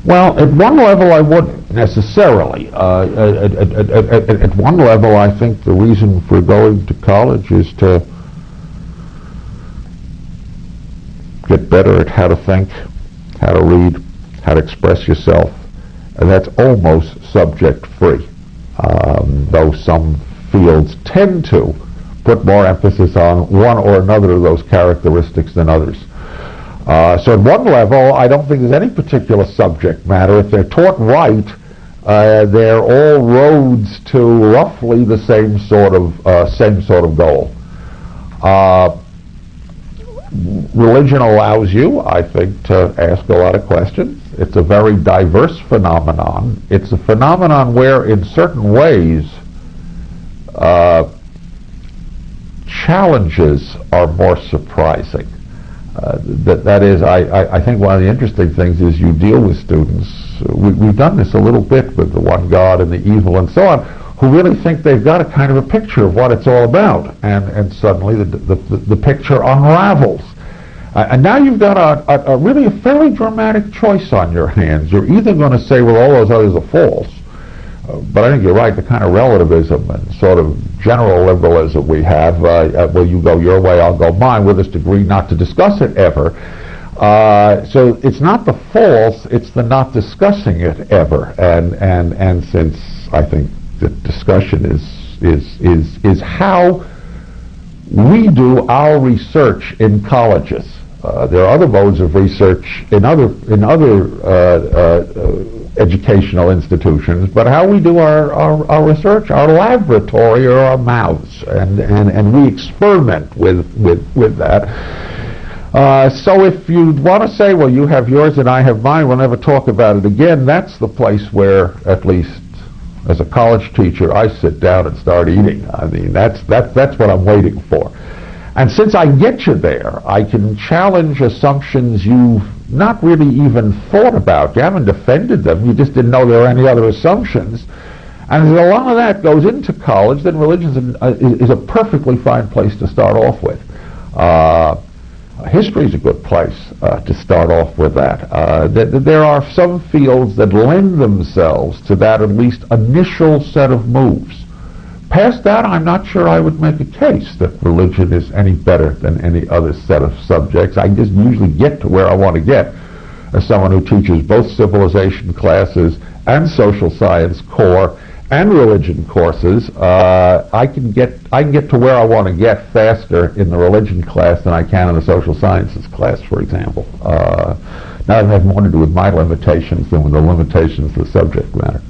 Well, at one level I wouldn't necessarily. At one level I think the reason for going to college is to get better at how to think, how to read, how to express yourself, and that's almost subject-free, though some fields tend to put more emphasis on one or another of those characteristics than others. So at one level, I don't think there's any particular subject matter. If they're taught right, they're all roads to roughly the same sort of goal. Religion allows you, I think, to ask a lot of questions. It's a very diverse phenomenon. It's a phenomenon where, in certain ways, challenges are more surprising. That is, I think one of the interesting things is you deal with students. We've done this a little bit with the one God and the evil and so on, who really think they've got a kind of a picture of what it's all about, and suddenly the picture unravels. And now you've got a really a fairly dramatic choice on your hands. You're either going to say, well, all those others are false, but I think you're right, the kind of relativism and sort of general liberalism we have, well, you go your way, I'll go mine, we'll just agree not to discuss it ever. So it's not the false, it's the not discussing it ever. And since I think the discussion is how we do our research in colleges. There are other modes of research in other educational institutions, but how we do our research, our laboratory or our mouths, and we experiment with that. So if you want to say, well, you have yours and I have mine, we'll never talk about it again, that's the place where, at least as a college teacher, I sit down and start eating. I mean, that's what I'm waiting for. And since I get you there, I can challenge assumptions you've not really even thought about. You haven't defended them. You just didn't know there were any other assumptions. And as a lot of that goes into college, then religion is a perfectly fine place to start off with. History is a good place to start off with that. There are some fields that lend themselves to that at least initial set of moves. Past that, I'm not sure I would make a case that religion is any better than any other set of subjects. I just usually get to where I want to get as someone who teaches both civilization classes and social science core and religion courses. I can get to where I want to get faster in the religion class than I can in the social sciences class, for example. Now it has more to do with my limitations than with the limitations of the subject matter.